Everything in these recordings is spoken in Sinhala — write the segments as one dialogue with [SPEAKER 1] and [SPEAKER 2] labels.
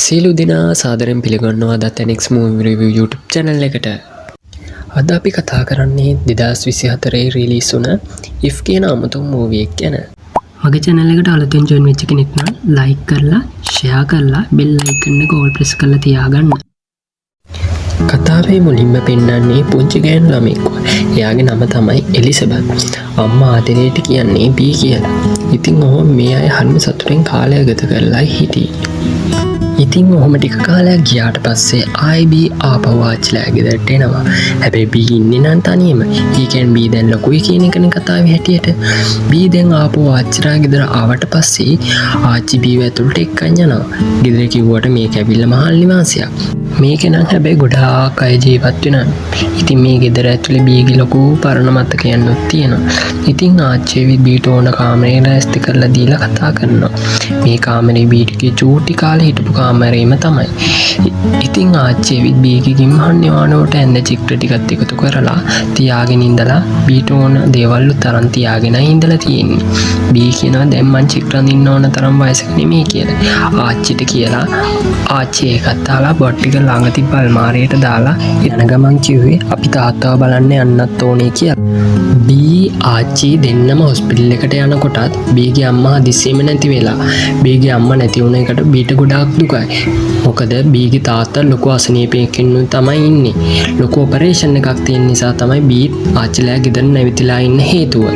[SPEAKER 1] සියලු දෙනා සාදරයෙන් පිළිගන්නවා දත්තැනෙක්ස් මූවි රිවිව් YouTube channel එකට. අද අපි කතා කරන්නේ 2024 රිලීස් වුණ if කියන අමුතු මූවි එක ගැන.
[SPEAKER 2] මගේ channel එකට අලුතෙන් join වෙච්ච කෙනෙක් නම් like කරලා share කරලා bell icon එක all press කරලා තියාගන්න.
[SPEAKER 1] කතාවේ මුලින්ම පෙන්වන්නේ පුංචි ගෑනු ළමෙක්ව. එයාගේ නම තමයි එලිසබෙත්. අම්මා ආදරේට කියන්නේ බී කියලා. ඉතින් ඔහු මේ අය හරිම සතුටින් කාලය ගත කරලා හිටියේ. ඉතින් ඔහොම ටික කාලයක් ගියාට පස්සේ ආයි ආපහු ආච්චිලා ගෙදරට එනවා. හැබැයි බී ඉන්නේ නම් තනියම. he can be දැන් ලොකුයි කියන එකනේ කතාවේ හැටියට. බී දැන් ආපහු ආච්චිලා ගෙදර ආවට පස්සේ ආච්චි බීව ඇතුළට එක්කන් යනවා. ගෙදර කිව්වට මේක ඇවිල්ලා මහල් නිවාසයක්. මේක නම් හැබැයි ගොඩාක් අය ජීවත් වෙනවා. ඉතින් මේ ගෙදර ඇතුලේ බීගේ ලොකු පරණ මතකයන්වත් තියෙනවා. ඉතින් ආච්චිවිත් බීට ඕන කාමරේ ලෑස්ති කරලා දීලා කතා කරනවා. මේ කාමරේ බීටගේ චූටි කාලේ හිටපු කාමරේම තමයි. ඉතින් ආච්චිවිත් බීගේ ගිම්හන් නිවානවට ඇඳ චිත්‍ර ටිකත් එකතු කරලා තියාගෙන ඉඳලා බීට ඕන දේවල් තරම් තියාගෙන ඉඳලා තියෙන්නේ. බී කියනවා දැන් මං චිත්‍ර අඳින්න ඕන තරම් වයසක නෙමෙයි කියලා. ආච්චිට කියලා ආච්චි ඒකත් අහලා බොට් ටික ළඟ තිබ්බ අල්මාරියට දාලා යන ගමන් කිව්වේ අපි තාත්තව බලන්න යන්නත් ඕනේ කියලා. බී ආච්චි දෙන්නම හොස්පිටල් එකට යනකොටත් බීගේ අම්මා හදිස්සියෙම නැති වෙලා. බීගේ අම්මා නැති වුණ එකට බීට ගොඩාක් දුකයි. මොකද බීගේ තාත්තා ලොකු අසනීපයකින් තමයි ඉන්නේ. ලොකු ඔපරේෂන් එකක් තියෙන නිසා තමයි බී ආච්චිලා ගෙදර නැවිතිලා ඉන්න හේතුව.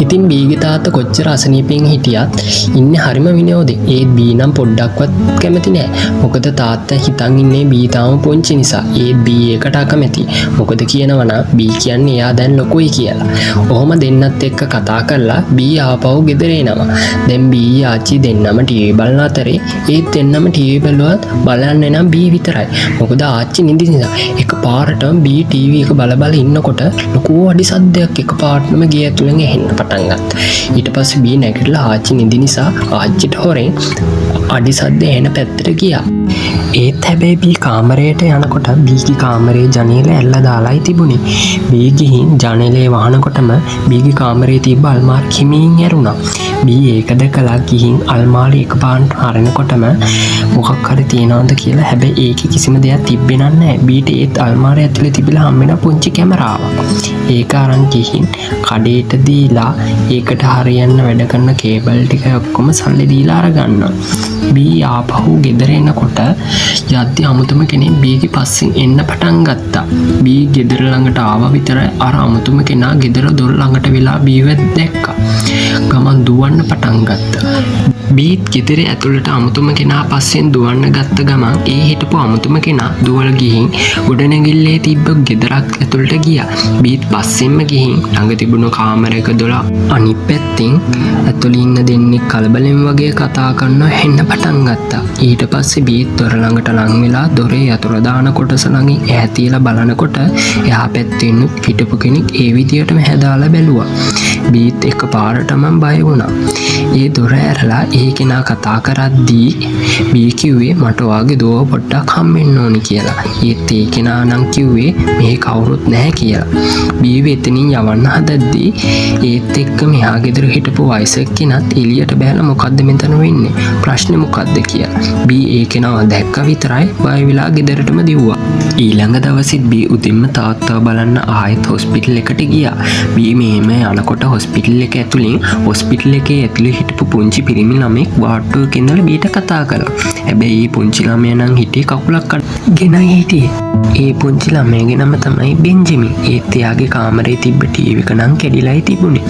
[SPEAKER 1] ඉතින් බීගේ තාත්තා කොච්චර අසනීපෙන් හිටියත් ඉන්නේ හරිම විනෝදේ. ඒත් බී නම් පොඩ්ඩක්වත් කැමති නෑ. මොකද තාත්තා හිතන් ඉන්නේ බී තාම පොන්චි නිසා. ඒත් බී ඒකට අකමැති. මොකද කියනවනම් බී කියන්නේ එයා දැන් ලොකුයි කියලා. ඔහොම දෙන්නත් එක්ක කතා කරලා බී ආපහු ගෙදර එනවා. දැන් බී ආච්චි දෙන්නම ටීවී බලන අතරේ ඒත් දෙන්නම ටීවී බලුවත් බලන්නේ නම් බී විතරයි. මොකද ආච්චි නිදි නිසා. එකපාරටම බී ටීවී එක බල ඉන්නකොට ලොකු අඩි සද්දයක් එකපාරටම ගේ ඇතුලෙන් ඇහෙන්න පටන් ගත්තා. ඊට පස්සේ බී නැගිටලා ආච්චි නිදි නිසා ආච්චිට හොරෙන් අඩි සද්ද එන පැත්තට ගියා. ඒත් හැබැයි බී කාමරයට යනකොට බීගේ කාමරේ ජනේලය ඇල්ල දාලායි තිබුණේ. බී ගිහින් ජනේලේ වහනකොටම බීගේ කාමරේ තිබ්බ අල්මාරි හිමින් ඇරුණා. බී ඒක දැකලා ගිහින් අල්මාරි එකපාරට හරිනකොටම මොකක් හරි තියනවද කියලා. හැබැයි ඒකේ කිසිම දෙයක් තිබ්බේ නැහැ. බීට ඒත් අල්මාරිය ඇතුලේ තිබිලා හම්බෙන පුංචි කැමරාවක්. ඒක අරන් ගිහින් කඩේට දීලා ඒකට හරියන්න වැඩ කරන කේබල් ටික ඔක්කොම සල්ලි දීලා අරගන්නවා. බී ආපහු ගෙදර එනකොට යද්දි අමුතුම කෙනෙක් බීගේ පස්සෙන් එන්න පටන් ගත්තා. බී ගෙදර ළඟට ආවා විතරයි අර අමුතුම කෙනා ගෙදර දොර ළඟට වෙලා බීව දැක්කා. ගමන් දුවන්න පටන් ගත්තා. බීත් ගෙදර ඇතුළට අමුතුම කෙනා පස්සෙන් දුවන්න ගත්ත ගමන් ඒ හිටපු අමුතුම කෙනා දුවල ගිහින් ගොඩනැගිල්ලේ තිබ්බ ගෙදරක් ඇතුළට ගියා. බීත් පස්සෙන්ම ගිහින් ළඟ තිබුණු කාමරයක දොර අනිත් පැත්තෙන් ඇතුළේ ඉන්න දෙන්නෙක් කලබලෙන් වගේ කතා කරනවා හෙන්න පටන් ගත්තා. ඊට පස්සේ බීත් දොර ළඟට ලං වෙලා දොරේ යතුරු දාන කොටස ළඟින් ඈත තියලා බලනකොට එහා පැත්තේ ඉන්න හිටපු කෙනෙක් ඒ විදියටම හැදාලා බැලුවා. බීත් එකපාරටම බය වුණා. ඒ දොර ඇරලා ඒ කෙනා කතා කරද්දී බී කිව්වේ මට වාගේ දුව පොඩ්ඩක් හම්බෙන්න ඕනි කියලා. ඒත් ඒ කෙනා නම් කිව්වේ මේ කවුරුත් නැහැ කියලා. බී වෙතනින් යවන්න හදද්දී ඒත් එක්ක මෙහා ගෙදර හිටපු වයසක කෙනත් එළියට බැලලා මොකද්ද මෙතන වෙන්නේ? ප්‍රශ්නේ මොකද්ද කියලා. බී ඒ කෙනාව දැක්ක විතරයි බය වෙලා ගෙදරටම දිව්වා. ඊළඟ දවසෙත් බී උදෙන්ම තාත්තව බලන්න ආයෙත් හොස්පිටල් එකට ගියා. බී මෙහෙම යනකොට හොස්පිටල් එක ඇතුලෙන් හොස්පිටල් එකේ ඇතුලේ හිටපු පුංචි පිරිමි ළමෙක් වාට්ටුවක ඉඳලා බීට කතා කළා. හැබැයි මේ පුංචි ළමයා නම් හිටියේ කකුලක් ගෙන හිටියේ. ඒ පුංචි ළමයාගේ නම තමයි බෙන්ජමින්. ඒත් එයාගේ කාමරේ තිබ්බ ටීවී එක නම් කැඩිලායි තිබුණේ.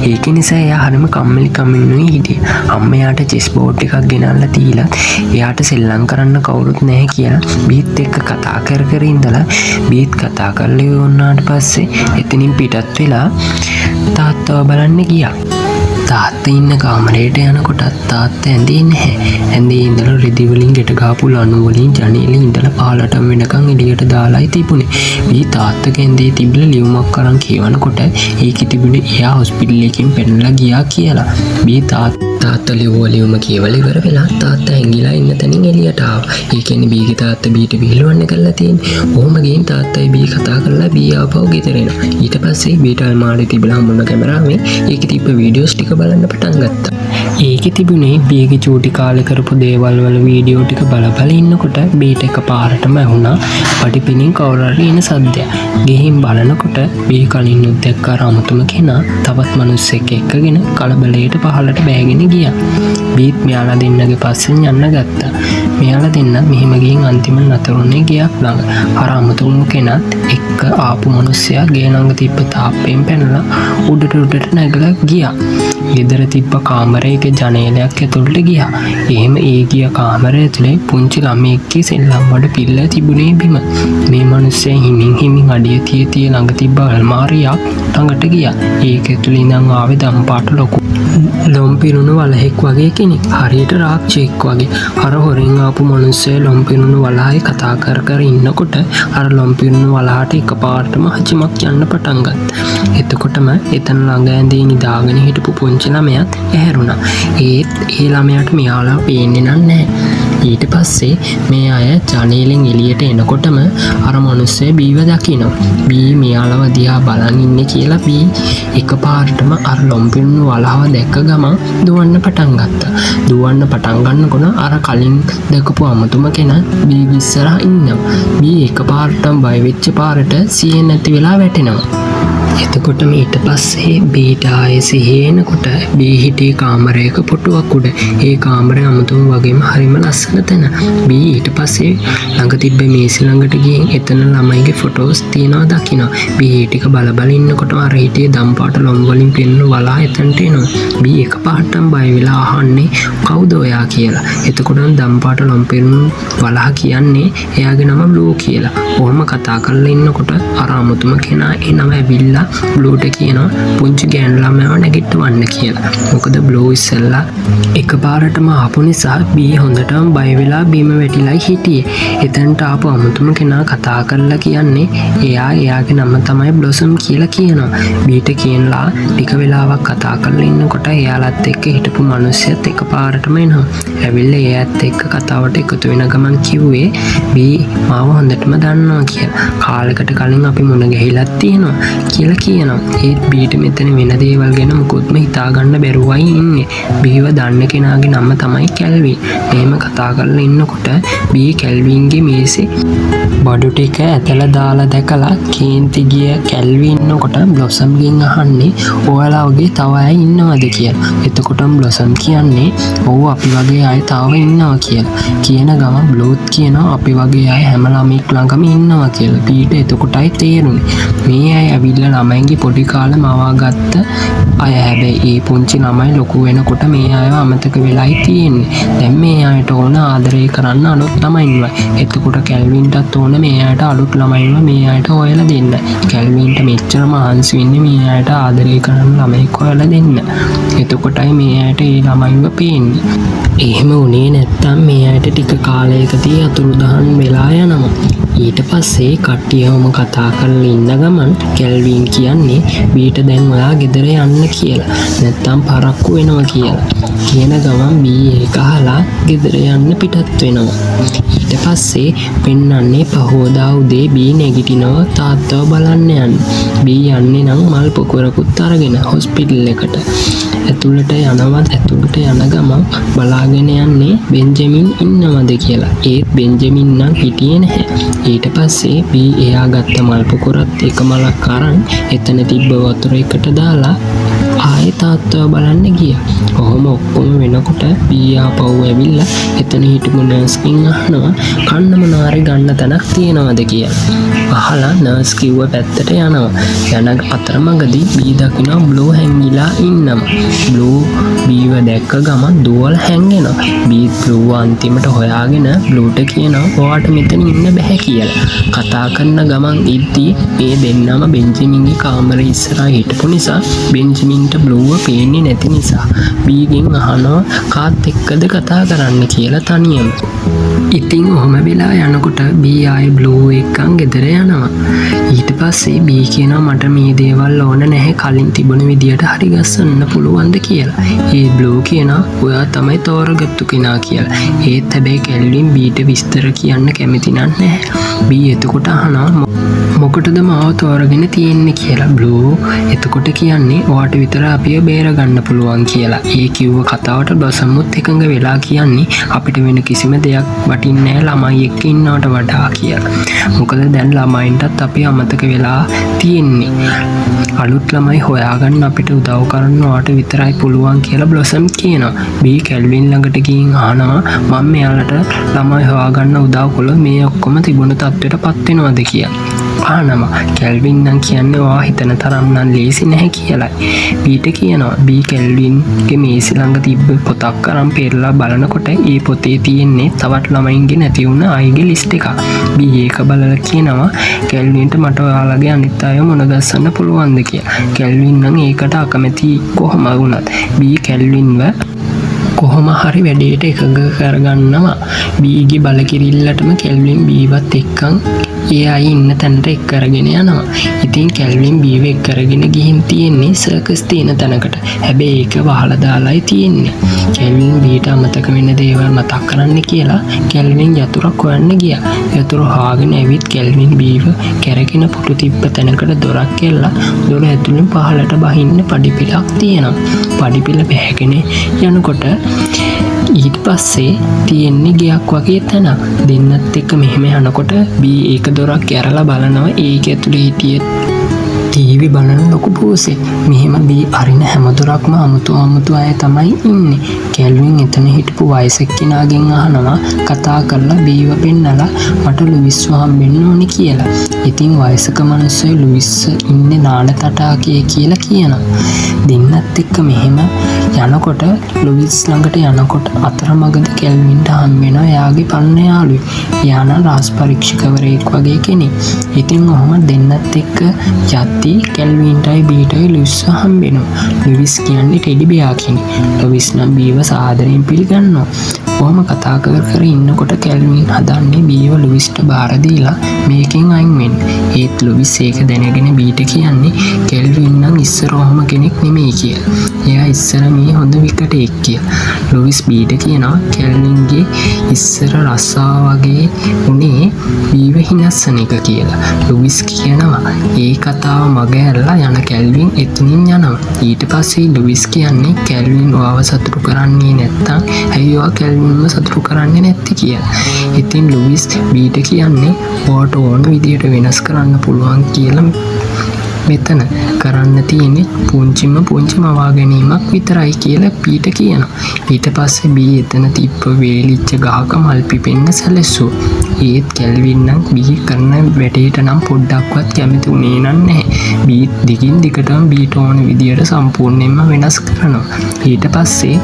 [SPEAKER 1] ඒක නිසා එයා හරිම කම්මැලි කමිනුයි හිටියේ. අම්මා යාට චෙස් බෝඩ් එකක් ගෙනල්ලා දීලා එයාට සෙල්ලම් කරන්න කවුරුත් නැහැ කියලා බීත් එක්ක කතා කර ඉඳලා බීත් කතා කරලා වුණාට පස්සේ එතනින් පිටත් වෙලා තාත්තව බලන්න ගියා. තාත්තා ඉන්න කාමරේට යනකොට තාත්තා ඇඳේ නැහැ. ඇඳේ ඉඳලා රෙදි වලින් ගැට ගාපු ලණු වලින් ජනේලෙ ඉඳලා පහලටම වෙනකන් එළියට දාලායි තිබුණේ. මේ තාත්තගේ ඇඳේ තිබිලා ලියුමක් අරන් කියවනකොට ඒකේ තිබුණේ එයා හොස්පිටල් එකකින් පැනලා ගියා කියලා. මේ තාත්තා ලියුම කියවලා ඉවර වෙලා තාත්තා ඇඟිලා ඉන්න තැනින් එළියට ආවා. ඒ කියන්නේ බීගේ තාත්තා බීට විහිළුවන්න කරලා තියෙන්නේ. ඔහොම ගිහින් තාත්තයි බී කතා කරලා බී ආපහු ගෙදර එනවා. ඊට පස්සේ බීට අල්මාරියේ තිබිලා හම්බුන කැමරාවෙන් ඒකේ තිබ්බ වීඩියෝස් ටික බලන්න පටන් ගත්තා.
[SPEAKER 2] ඒක තිබුණේ බීගේ චූටි කාලේ කරපු දේවල් වල වීඩියෝ ටික බල ඉන්නකොට බීට එක පාරටම ඇහුණා පටිපෙනින් කවුරු හරි එන සද්දයක්. ගිහින් බලනකොට බී කලින් දැක්ක අර අමුතුම කෙනා තවත් මිනිස්සෙක් එක්කගෙන කලබලයට පහළට බෑගෙන ගියා. බීත් මෙයාලා දෙන්නගේ පස්සෙන් යන්න ගත්තා. මෙයාලා දෙන්නත් මෙහෙම ගිහින් අන්තිම නතරුනේ ගියක් ළඟ. අර අමුතුම කෙනත් එක්ක ආපු මිනිස්සයා ගේ ළඟ තිබ්බ තාප්පෙන් පැනලා උඩට නැගලා ගියා. ගෙදර තිබ්බ කාමරයක ජනේලයක් ඇතුළට ගියා. එහෙම ඒ ගිය කාමරය ඇතුලේ පුංචි ළමයෙක්ගේ සෙල්ලම් බඩ පිල්ල තිබුණේ බිම. මේ මිනිස්සයා හිමින් අඩිය තිය ළඟ තිබ්බ අල්මාරියක් ළඟට ගියා. ඒක ඇතුලේ ඉඳන් ආවේ දම්පාට ලොකු ලොම් පිරුණු වලහෙක් වගේ කෙනෙක්. හරියට රාක්ෂයෙක් වගේ. අර හොරෙන් ආපු මිනිස්සයා ලොම් පිරුණු වලහයි කතා කර ඉන්නකොට අර ලොම් පිරුණු වලහට එකපාරටම හචිමක් යන්න පටන් ගත්තා. එතකොටම එතන ළඟ ඇඳේ නිදාගෙන හිටපු පුංචි ළමයාත් ඇහැරුණා. ඒත් ඒ ළමයාට මෙයාලා පේන්නේ නැහැ. ඊට පස්සේ මේ අය ජනේලෙන් එළියට එනකොටම අර මිනිස්සේ බීව දකිනවා. බී මෙයාලව දිහා බලන් ඉන්නේ කියලා බී එකපාරටම අර ලොම් පිරුණු වලහව දැක්ක ගමන් දුවන්න පටන් ගත්තා. දුවන්න පටන් ගන්නකොට අර කලින් දැකපු අමුතුම කෙනා බී ඉස්සරහා ඉන්නවා. බී එකපාරටම බය වෙච්ච පාරට සිහිය නැති වෙලා වැටෙනවා. එතකොටම ඊට පස්සේ බීට ආයේ සිහිය එනකොට බී හිටියේ කාමරයක පුටුවක් උඩ. ඒ කාමරය අමුතුම වගේම හරිම ලස්සන තැන. බී ඊට පස්සේ ළඟ තිබ්බ මේසෙ ළඟට ගිහින් එතන ළමයිගේ ෆොටෝස් තියනවා දකිනවා. බී ටික බල ඉන්නකොට අර හිටියේ දම්පාට ලොම් වලින් පෙන්නු වලා එතනට එනවා. බී එකපාරටම බය වෙලා අහන්නේ කවුද ඔයා කියලා. එතකොටම දම්පාට ලොම් පෙන්නු වලා කියන්නේ එයාගේ නම බ්ලූ කියලා. ඔහොම කතා කරලා ඉන්නකොට අර අමුතුම කෙනා එනවා ඇවිල්ලා බ්ලූට කියනවා පුංචි ගෑනු ළමයව නැගිටවන්න කියලා. මොකද බ්ලූ ඉස්සෙල්ලා එකපාරටම ආපු නිසා බී හොඳටම බය වෙලා බීම වැටිලා හිටියේ. එතනට ආපු අමුතුම කෙනා කතා කරලා කියන්නේ එයාගේ නම තමයි බ්ලොසම් කියලා කියනවා. බීට කියනලා ටික වෙලාවක් කතා කරලා ඉන්නකොට එයාලත් එක්ක හිටපු මිනිස්සයත් එකපාරටම එනවා. ඇවිල්ලා එයාත් එක්ක කතාවට එකතු වෙන ගමන් කිව්වේ බී මාව හොඳටම දන්නවා කියලා. කාලෙකට කලින් අපි මුණ ගැහිලා තියෙනවා කියලා කියනවා. ඒත් බීට මෙතන වෙන දේවල් ගැන මොකොත්ම හිතාගන්න බැරුවයි ඉන්නේ. බීව දන්න කෙනාගේ නම තමයි කැල්වින්. එහෙම කතා කරලා ඉන්නකොට බී කැල්වින්ගේ මේසේ බඩු ටික ඇතලා දාලා දැකලා කේන්ති ගිය කැල්වින් ඉන්නකොට බ්ලොසම්ගෙන් අහන්නේ ඔයාලා වගේ තව අය ඉන්නවද කියලා. එතකොටම බ්ලොසම් කියන්නේ ඔව් අපි වගේ අය තව ඉන්නවා කියලා. කියන ගම බ්ලූත් කියනවා අපි වගේ අය හැම ළමෙක් ළඟම ඉන්නවා කියලා. බීට එතකොටයි තේරුනේ මේ අය ඇවිල්ලා ළමයින්ගේ පොඩි කාලේ මවාගත්ත අය. හැබැයි ඒ පුංචි ළමයි ලොකු වෙනකොට මේ අයව අමතක වෙලායි තියෙන්නේ. දැන් මේ අයට ඕන ආදරය කරන්න අලුත් ළමයින්ව. එතකොට කැල්වින්ටත් ඕන මේ අයට අලුත් ළමයින්ව මේ අයට හොයලා දෙන්න. කැල්වින්ට මෙච්චර මහන්සි වෙන්නේ මේ අයට ආදරය කරන්න ළමෙක් හොයලා දෙන්න. එතකොටයි මේ අයට ඒ ළමයින්ව පේන්නේ. එහෙම වුණේ නැත්තම් මේ අයට ටික කාලයකදී අතුරුදහන් වෙලා යනවා. ඊට පස්සේ කට්ටියවම කතා කරලා ඉන්න ගමන් කැල්වින් කියන්නේ බීට දැන් ඔයා ගෙදර යන්න කියලා. නැත්තම් පරක්කු වෙනවා කියලා. කියන ගමන් බී ඒක අහලා ගෙදර යන්න පිටත් වෙනවා. ඊට පස්සේ පෙන්නන්නේ පහෝදා උදේ බී නැගිටිනවා තාත්තව බලන්න යන්න. බී යන්නේ නම් මල් පොකුරකුත් අරගෙන හොස්පිටල් එකට. ඇතුළට යන ගමන් බලාගෙන යන්නේ බෙන්ජමින් ඉන්නවද කියලා. ඒත් බෙන්ජමින් නම් හිටියේ නැහැ. ඊට පස්සේ බී එයා ගත්ත මල් පොකුරත් එක මලක් අරන් එතන තිබ්බ වතුර එකට දාලා ආයෙ තාත්තව බලන්න ගියා. කොහොම ඔක්කොම වෙනකොට බී ආපහු ඇවිල්ලා එතන හිටපු නර්ස්කින් අහනවා කන්න මොනාරි ගන්න තැනක් තියෙනවද කියලා. අහලා නර්ස් කිව්ව පැත්තට යනවා. යන අතරමඟදී බී දකිනවා බ්ලූ හැංගිලා ඉන්නවා. බ්ලූ බීව දැක්ක ගමන් දුවලා හැංගෙනවා. බී බ්ලූ අන්තිමට හොයාගෙන බ්ලූට කියනවා ඔයාට මෙතන ඉන්න බෑ කියලා. කතා කරන ගමන් ඉද්දී මේ දෙන්නම බෙන්ජමින්ගේ කාමරේ ඉස්සරහා හිටපු නිසා බෙන්ජමින්ට බ්ලූව පේන්නේ නැති නිසා බීගෙන් අහනවා කාත් එක්කද කතා කරන්න කියලා තනියම. ඉතින් ඔහොම වෙලා යනකොට බී ආයේ බ්ලූ එක්කන් ගෙදර යනවා. ඊට පස්සේ බී කියනවා මට මේ දේවල් ඕන නැහැ කලින් තිබුණ විදියට හරි ගස්සන්න පුළුවන්ද කියලා. ඒ බ්ලූ කියනවා ඔයා තමයි තෝරගත්තු කෙනා කියලා. ඒත් හැබැයි කැල්වින් බීට විස්තර කියන්න කැමති නැහැ. බී එතකොට අහනවා මොකටද මාව තෝරගෙන තියෙන්නේ කියලා. බ්ලූ එතකොට කියන්නේ ඔයාට විතර අපිව බේරගන්න පුළුවන් කියලා. ඒ කිව්ව කතාවට බ්ලොසම්මුත් එකඟ වෙලා කියන්නේ අපිට වෙන කිසිම දෙයක් වටින්නේ නැහැ ළමයි එක්ක ඉන්නවට වඩා කියලා. මොකද දැන් ළමයින්ටත් අපි අමතක වෙලා තියෙන්නේ. අලුත් ළමයි හොයාගන්න අපිට උදව් කරන්න ඔයාට විතරයි පුළුවන් කියලා බ්ලොසම් කියනවා. බී කැල්වින් ළඟට ගිහින් අහනවා මම මෙයාලට ළමයි හොයාගන්න උදව් කළොත් මේ ඔක්කොම තිබුණ තත්ත්වයට පත් වෙනවද කියලා. අහනවා කැල්වින් නම් කියන්නේ ඔයා හිතන තරම් නම් ලේසි නැහැ කියලායි. බීට කියනවා බී කැල්වින්ගේ මේසෙ ළඟ තිබ්බ පොතක් අරන් පෙරලා බලනකොට ඒ පොතේ තියෙන්නේ තවත් ළමයින්ගේ නැති වුණ අයගේ ලිස්ට් එකක්. බී ඒක බලලා කියනවා කැල්වින්ට මට ඔයාලගේ අනිත් අයව මොන ගස්සන්න පුළුවන්ද කියලා. කැල්වින් නම් ඒකට අකමැති කොහොම වුණත් බී කැල්වින්ව කොහොම හරි වැඩේට එකඟ කරගන්නවා. බීගේ බලකිරිල්ලටම කැල්වින් බීවත් එක්කන් ඒ අය ඉන්න තැනට එක් කරගෙන යනවා. ඉතින් කැල්වින් බීව එක් කරගෙන ගිහින් තියෙන්නේ සර්කස් තියෙන තැනකට. හැබැයි ඒක වහලා දාලායි තියෙන්නේ. කැල්වින් බීට අමතක වෙන දේවල් මතක් කරන්න කියලා කැල්වින් යතුරක් හොයන්න ගියා. යතුර හොයාගෙන ඇවිත් කැල්වින් බීව කැරගෙන පුටු තිබ්බ තැනකට දොරක් කෙල්ලා දොර ඇතුලෙන් පහළට බහින්න පඩිපෙළක් තියෙනවා. පඩිපෙළ බැහැගෙන යනකොට ඊට පස්සේ තියෙන්නේ ගයක් වගේ තැනක්. දෙන්නත් එක්ක මෙහෙම යනකොට බී ඒක දොරක් ඇරලා බලනවා ඒක ඇතුලේ හිටිය ටීවී බලන ලොකු පූසෙක්. මෙහෙම බී අරින හැම දොරක්ම අමුතු අය තමයි ඉන්නේ. කැල්වින් එතන හිටපු වයසක කෙනාගෙන් අහනවා කතා කරලා බීව පෙන්නලා මට ලුයිස්ව හම්බෙන්න ඕනේ කියලා. ඉතින් වයසක මිනිස්සු ලුයිස් ඉන්නේ නාන තටාකයේ කියලා කියනවා. දෙන්නත් එක්ක මෙහෙම යනකොට ලුයිස් ළඟට යනකොට අතරමඟදී කැල්වින්ට හම්බෙනවා එයාගේ පරණ යාළුවෙක්. එයා නම් රාජ් පරීක්ෂකවරයෙක් වගේ කෙනෙක්. ඉතින් ඔහොම දෙන්නත් එක්ක යද්දී කැල්වින්ටයි බීටයි ලුයිස්ව හම්බෙනවා. ලුයිස් කියන්නේ ටෙඩි බෙයා කෙනෙක්. ලුයිස් නම් බීව සාදරයෙන් පිළිගන්නවා. කොහොම කතා කර ඉන්නකොට කැල්වින් හදන්නේ බීව ලුයිස්ට බාර දීලා මේකෙන් අයින් වෙන්න. ඒත් ලුයිස් ඒක දැනගෙන බීට කියන්නේ කැල්වින් නම් ඉස්සර ඔහොම කෙනෙක් නෙමෙයි කියලා. එයා ඉස්සර මේ හොඳ විකටෙක් කියලා. ලුයිස් බීට කියනවා කැල්වින්ගේ ඉස්සර රස්සා වගේ උනේ බීව හිනස්සන එක කියලා. ලුයිස් කියනවා ඒ කතාව මග ඇරලා යන කැල්වින් එතනින් යනවා. ඊට පස්සේ ලුයිස් කියන්නේ කැල්වින් ඔයාව සතුටු කරන්නේ නැත්තම් ඇයි ඔයා කැල්වින්ව සතුටු කරන්නේ නැත්තේ කියලා. ඉතින් ලුයිස් බීට කියන්නේ ඔයාට ඕන විදියට වෙනස් කරන්න පුළුවන් කියලා මෙතන කරන්න තියෙන්නේ පුංචිම මවා ගැනීමක් විතරයි කියලා බීට කියනවා. ඊට පස්සේ බී එතන තිබ්බ වේලිච්ච ගහක මල් පිපෙන්න සැලසුවා. ඒත් කැල්වින් නම් බී කරන වැඩේට නම් පොඩ්ඩක්වත් කැමති උනේ නැහැ. බී දිගින් දිගටම බීට ඕන විදියට සම්පූර්ණයෙන්ම වෙනස් කරනවා. ඊට පස්සේ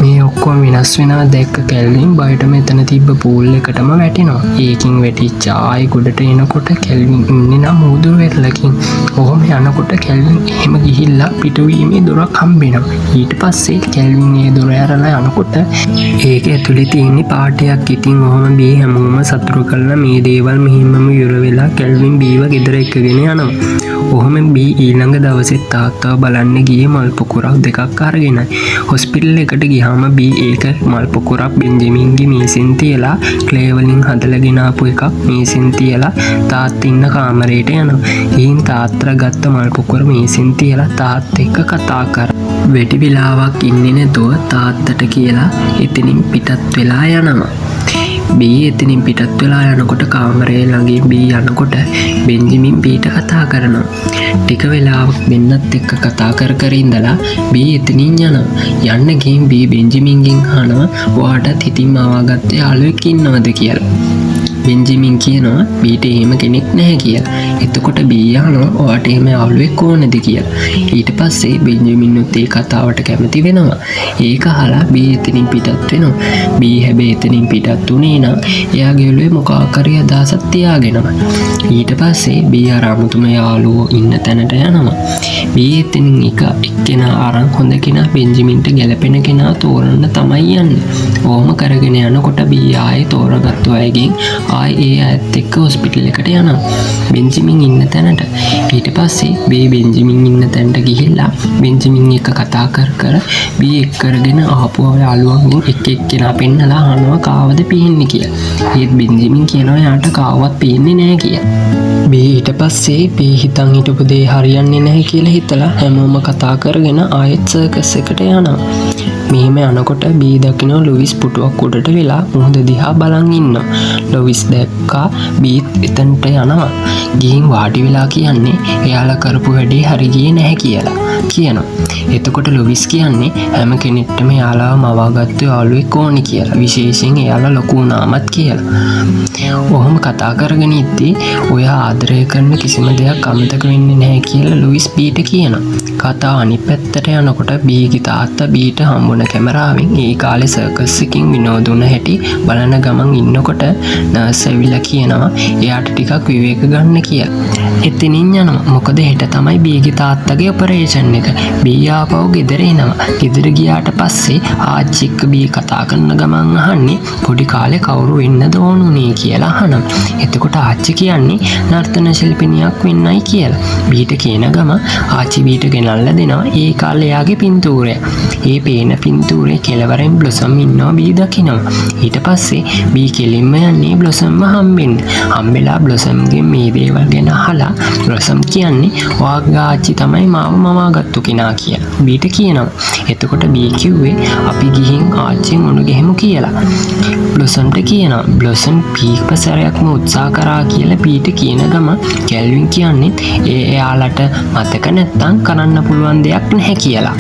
[SPEAKER 2] මේ ඔක්කොම වෙනස් වෙනවා දැක්ක කැල්වින් බයට මෙතන තිබ්බ පූල් එකටම වැටෙනවා. ඒකින් වැටිච්ච ආයෙ ගොඩට එනකොට කැල්වින් ඉන්නේ නම් මූදුර වෙරළකින්. ඔහොම යනකොට කැල්වින් එහෙම ගිහිල්ලා පිටවීමේ දොරක් හම්බෙනවා. ඊට පස්සේ කැල්වින් ඒ දොර ඇරලා යනකොට ඒක ඇතුලේ තියෙන පාටයක්. ඉතින් ඔහොම බී හැමෝම සතුටු කරලා මේ දේවල් මෙහිමම ඉවර වෙලා කැල්වින් බීව ගෙදර එක්කගෙන යනවා. ඔහොම බී ඊළඟ දවසේ තාත්තාව බලන්න ගියේ මල් පොකුරක් දෙකක් අරගෙනයි. හොස්පිටල් එකට ගියාම බී ඒක මල් පොකුරක් බෙන්ජමින්ගේ මේසෙන් තියලා ක්ලේ වලින් හදලාගෙන ආපු එකක් මේසෙන් තියලා තාත්තා ඉන්න කාමරේට යනවා. ඊයින් තාත්තා ගත්ත මල් පොකුර මේසෙන් තියලා තාත්තා එක්ක කතා කරා. වැඩි වෙලාවක් ඉන්නේ නැතුව තාත්තට කියලා එතනින් පිටත් වෙලා යනවා. බී එතනින් පිටත් වෙලා යනකොට කාමරේ ළඟින් බී යනකොට බෙන්ජමින් බීට කතා කරනවා. ටික වෙලාවක් දෙන්නත් එක්ක කතා කර ඉඳලා බී එතනින් යනවා. යන්න ගිහින් බී බෙන්ජමින්ගෙන් අහනවා ඔයාටත් හිතින් මවාගත්ත යාළුවෙක් ඉන්නවද කියලා. බෙන්ජමින් කියනවා බීට එහෙම කෙනෙක් නැහැ කියලා. එතකොට බී අහනවා ඔයාට එහෙම යාළුවෙක් ඕනද කියලා. ඊට පස්සේ බෙන්ජමින්ුත් ඒ කතාවට කැමති වෙනවා. ඒක අහලා බී එතනින් පිටත් වෙනවා. බී හැබැයි එතනින් පිටත් උනේ නම් එයාගේ ඔළුවේ මොකක් හරි අදහසක් තියාගෙනම. ඊට පස්සේ බී අර අමුතුම යාළුවෝ ඉන්න තැනට යනවා. බී එතනින් එක්කෙනා අරන් හොඳ කෙනා බෙන්ජමින්ට ගැලපෙන කෙනා තෝරන්න තමයි යන්නේ. ඕම කරගෙන යනකොට බී ආයේ තෝරගත්තු අයගෙන් ආයේ ඒ අයත් එක්ක හොස්පිටල් එකට යනවා බෙන්ජමින් ඉන්න තැනට. ඊට පස්සේ බී බෙන්ජමින් ඉන්න තැනට ගිහිල්ලා බෙන්ජමින් එක්ක කතා කර බී එක් කරගෙන ආපු යාළුවන්ගෙන් එක්කෙනා පෙන්නලා අහනවා කාවද පේන්නේ කියලා. ඒත් බෙන්ජමින් කියනවා යාට කාවවත් පේන්නේ නැහැ කියලා. බී ඊට පස්සේ බී හිතන් හිටපු දේ හරියන්නේ නැහැ කියලා හිතලා හැමෝම කතා කරගෙන ආයෙත් සර්කස් එකට යනවා. මෙහෙම යනකොට බී දකින්න ලුයිස් පුටුවක් උඩට වෙලා මුහුද දිහා බලන් ඉන්නවා. ලුයිස් දැක්කා බීත් එතනට යනවා. ගිහින් වාඩි වෙලා කියන්නේ එයාලා කරපු වැඩේ හරි ගියේ නැහැ කියලා කියනවා. එතකොට ලුයිස් කියන්නේ හැම කෙනෙක්ටම එයාලාව මවාගත්තු යාළුවෙක් ඕනි කියලා. විශේෂයෙන් එයාලා ලොකු වුණාමත් කියලා. ඔහොම කතා කරගෙන ඉද්දී ඔයා ආදරය කරන කිසිම දෙයක් අමතක වෙන්නේ නැහැ කියලා ලුයිස් බීට කියනවා. කතා අනිත් පැත්තට යනකොට බීගේ තාත්තා බීට හම්බුන කැමරාවෙන් ඒ කාලේ සර්කස් එකකින් විනෝදුන හැටි බලන ගමන් ඉන්නකොට නර්ස් ඇවිල්ලා කියනවා එයාට ටිකක් විවේක ගන්න කියලා. එතනින් යනවා. මොකද හෙට තමයි බීගේ තාත්තගේ ඔපරේෂන් එක. බී ආපහු ගෙදර එනවා. ගෙදර ගියාට පස්සේ ආච්චි එක්ක බී කතා කරන ගමන් අහන්නේ පොඩි කාලේ කවුරු වෙන්නද ඕනුනේ කියලා අහනවා. එතකොට ආච්චි කියන්නේ නර්තන ශිල්පිනියක් වෙන්නයි කියලා. බීට කියන ගම ආච්චි බීට ගෙනල්ලා දෙනවා ඒ කාලේ එයාගේ පින්තූරය. ඒ පේන පින්තූරේ කෙළවරෙන් බ්ලොසම් ඉන්නවා බී දකිනවා. ඊට පස්සේ බී කෙලින්ම යන්නේ බ්ලොසම්ව හම්බෙන්න. හම්බෙලා බ්ලොසම්ගෙන් මේ දේවල් ගැන අහලා බ්ලොසම් කියන්නේ ඔයාගේ ආච්චි තමයි මාව මවාගත්තු කෙනා කියලා. බීට කියනවා. එතකොට බී කිව්වේ අපි ගිහින් ආච්චින් උණු ගෙහෙමු කියලා. බ්ලොසම්ට කියනවා. බ්ලොසම් පීපසරයක්ම උත්සාහ කරා කියලා බීට කියන ගම කැල්වින් කියන්නේ එයාලට මතක නැත්තම් කරන්න පුළුවන් දෙයක් නැහැ කියලා.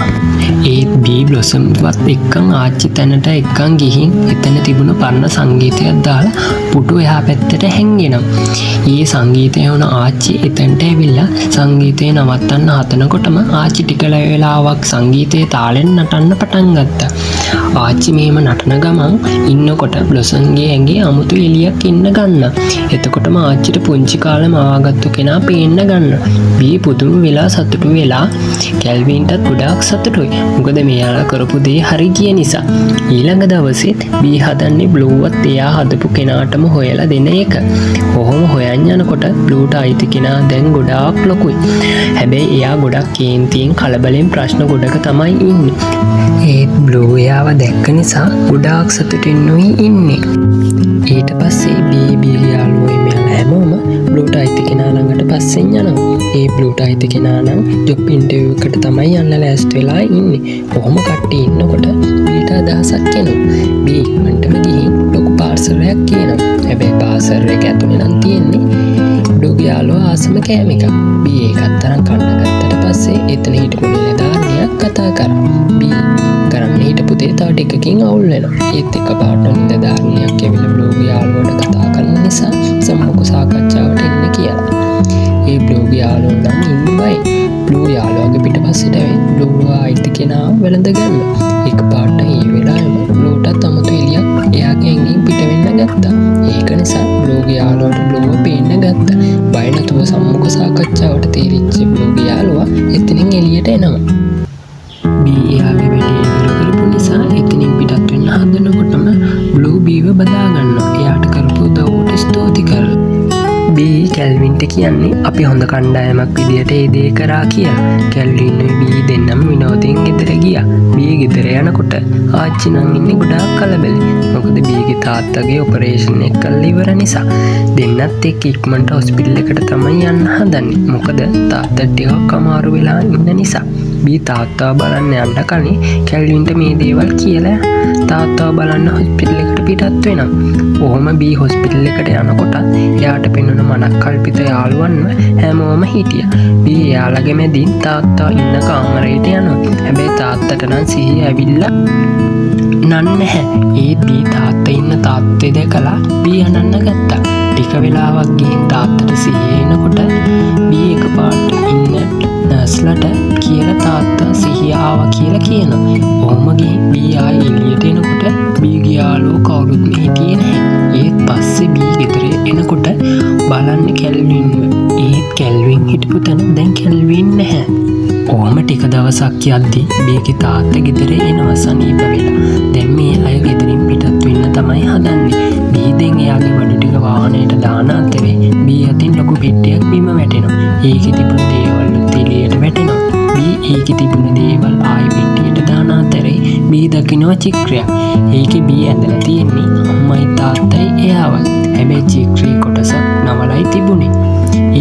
[SPEAKER 2] ඒත් බී බ්ලොසම්වත් එක්කන් ආච්චි තැනට එක්කන් ගිහින් එතන තිබුණ පරණ සංගීතයක් දාලා පුටු එහා පැත්තට හැංගෙනවා. ඒ සංගීතය වුණ ආච්චි එතනට ඇවිල්ලා සංගීතය නවත්තන්න හදනකොටම ආච්චි ටික වෙලාවක් සංගීතයේ තාලෙන් නටන්න පටන් ගත්තා. ආච්චි මෙහෙම නටන ගමන් ඉන්නකොට බ්ලොසම්ගේ ඇඟේ අමුතු එළියක් ඉන්න ගන්න. එතකොටම ආච්චිට පුංචි කාලේ මවාගත්තු කෙනා පේන්න ගන්න. බී පුදුම වෙලා සතුටු වෙලා කැල්වින්ටත් ගොඩාක් සතුටුයි. මොකද මෙයාලා කරපු දේ හරි ගිය නිසා. ඊළඟ දවසෙත් බී හදන්නේ බ්ලූවත් එයා හදපු කෙනාටම හොයලා දෙන එක. ඔහොම හොයන් යනකොට බ්ලූට අයිති කෙනා දැන් ගොඩාක් ලොකුයි. හැබැයි එයා ගොඩක් කේන්තියෙන් කලබලෙන් ප්‍රශ්න ගොඩක තමයි ඉන්නේ. ඒත් බ්ලූ එයාව දැක්ක නිසා ගොඩාක් සතුටින්නුයි ඉන්නේ. ඊට පස්සේ බීගේ යාළුවෝ මෙයාලා හැමෝම බ්ලූට අයිති කෙනා ළඟට පස්සෙන් යනවා. ඒ බ්ලූට අයිති කෙනා නම් ජොබ් ඉන්ටර්විව් එකට තමයි යන්න ලෑස්ති වෙලා ඉන්නේ. කොහොම කට්ටිය ඉන්නකොට බීට අදහසක් එනවා. බී ඉක්මනටම ගිහින් ලොකු පාර්සලයක් කියනවා. හැබැයි පාර්සල් එක ඇතුලේ නම් තියෙන්නේ බ්ලූගේ යාළුවා ආසම කෑම එකක්. බී ඒකත් තරම් කන්න ගත්තට පස්සේ එතන හිටපු නිලධාරියක් කතා කරා. බී කරන්න හිටපු දේ තව ටිකකින් අවුල් වෙනවා. ඒත් එකපාරට නිලධාරියක් ඇවිල්ලා බ්ලූගේ යාළුවාට කතා කරන නිසා සම්මුඛ සාකච්ඡාවට එන්න කියලා. ඒ බ්ලූගේ යාළුවා නම් ඉන්නවයි. බ්ලූ යාළුවාගේ පිටපස්සට ඇවිත් බ්ලූව ආයිති කෙනාව වැළඳ ගන්නවා. එකපාරට ඒ වෙලාවෙම බ්ලූටත් අමුතු එළියක් එයාගේ ඇඟෙන් පිට වෙන්න ගත්තා. ඒක නිසා බ්ලූගේ යාළුවාට බ්ලූව පේන්න ගත්තා. බය නැතුව සම්මුඛ සාකච්ඡාවට තීරිච්ච බ්ලූගේ යාළුවා එතනින් එළියට එනවා. බී එයාගේ වැඩේ ඉවර කරපු නිසා එතනින් පිටත් වෙන්න හදනකොටම බ්ලූ බීව බදා ගන්නවා. එයාට කරපු උදව්වට ස්තුති කරලා. බී කැල්වින්ට කියන්නේ අපි හොඳ කණ්ඩායමක් විදියට ඒ දේ කරා කියලා. කැල්වින් බී දෙන්නම විනෝදයෙන් ගෙදර ගියා. බී ගෙදර යනකොට ආච්චි නම් ඉන්නේ ගොඩාක් කලබලයි. මොකද බීගේ තාත්තගේ ඔපරේෂන් එක කරලා ඉවර නිසා. දෙන්නත් එක්ක ඉක්මනට හොස්පිටල් එකට තමයි යන්න හදන්නේ. මොකද තාත්තා ටිකක් අමාරු වෙලා ඉන්න නිසා. බී තාත්තාව බලන්න යන්න කලින් කැල්වින්ට මේ දේවල් කියලා තාත්තාව බලන්න හොස්පිටල් එකට පිටත් වෙනවා. ඔහොම බී හොස්පිටල් එකට යනකොට එයාට පෙනුන මනක් කල්පිත යාළුවන්ව හැමෝම හිටියා. බී එයාලගේ මැදින් තාත්තා ඉන්න කාමරයට යනවා. හැබැයි තාත්තට නම් සිහිය ඇවිල්ලා නැහැ. ඒත් බී තාත්තා ඉන්න තාත්තේ දැකලා බී අනන්න ගත්තා. ටික වෙලාවක් ගිහින් තාත්තට සිහිය එනකොට බී එකපාරට ඉන්න නර්ස්ලට කියලා තාත්තා සිහිය ආවා කියලා කියනවා. ඔහොම ගිහින් බී ආයෙ එළියට එනකොට බීගේ යාළුවෝ කවුරුත් හිටියේ නැහැ. ඒත් පස්සේ බී ගෙදර එනකොට බලන්න කැල්වින්ව. ඒත් කැල්වින් හිටපු තැන දැන් කැල්වින් නැහැ. ඔහොම ටික දවසක් යද්දි බීගේ තාත්තා ගෙදර එනවා සනීප වෙලා. දැන් මේ අය ගෙදරින් පිටත් වෙන්න තමයි හදන්නේ. බී දැන් එයාගේ බඩු ටික වාහනයට දාන අතරේ බී අතින් ලොකු පෙට්ටියක් බිම වැටෙනවා. ඒකේ තිබුණු දේවල් එළියට වැටෙනවා. බී ඒකේ තිබුණු දේවල් ආයි පෙට්ටියට දාන අතරේ බී දකිනවා චිත්‍රයක්. ඒකේ බී ඇඳලා තියෙන්නේ අම්මයි තාත්තයි එයාවයි. හැබැයි චිත්‍රයේ කොටසක් නවලයි තිබුණේ.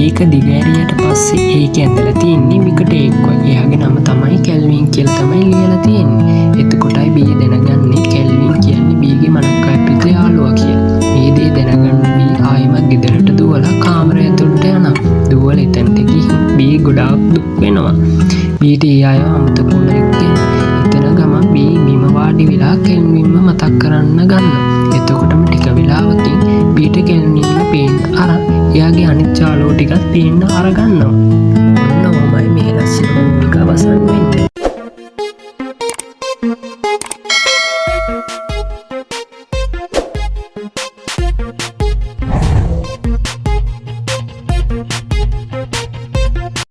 [SPEAKER 2] ඒක දිගෑරියට පස්සේ ඒක ඇඳලා තියෙන්නේ විකට එක්ක. එයාගේ නම තමයි කැල්වින් කියලා තමයි ලියලා තියෙන්නේ. එතකොටයි බී දැනගන්නේ කැල්වින් කියන්නේ බීගේ මනක්කයිපිත යාළුවා කියලා. මේ දේ දැනගන්න බී ආයෙමත් ගෙදරට දුවලා කාමරය ඇතුළට යනවා. දුවලා එතනට ගිහින් බී ගොඩාක් දුක් වෙනවා. බීට ඒ අය අමතක වුණා එතන ගමන් බී බිම වාඩි වෙලා කැල්වින්ව මතක් කරන්න ගන්නවා. එතකොටම ටික වෙලාවකින් බීට කැල්වින්ව පේන්න අරන් එයාගේ අනිත් යාළුවෝ ටිකත් පේන්න අරගන්නවා. ඔන්න ඔහොමයි මේ ලස්සන භූමික අවසන් වෙන්නේ.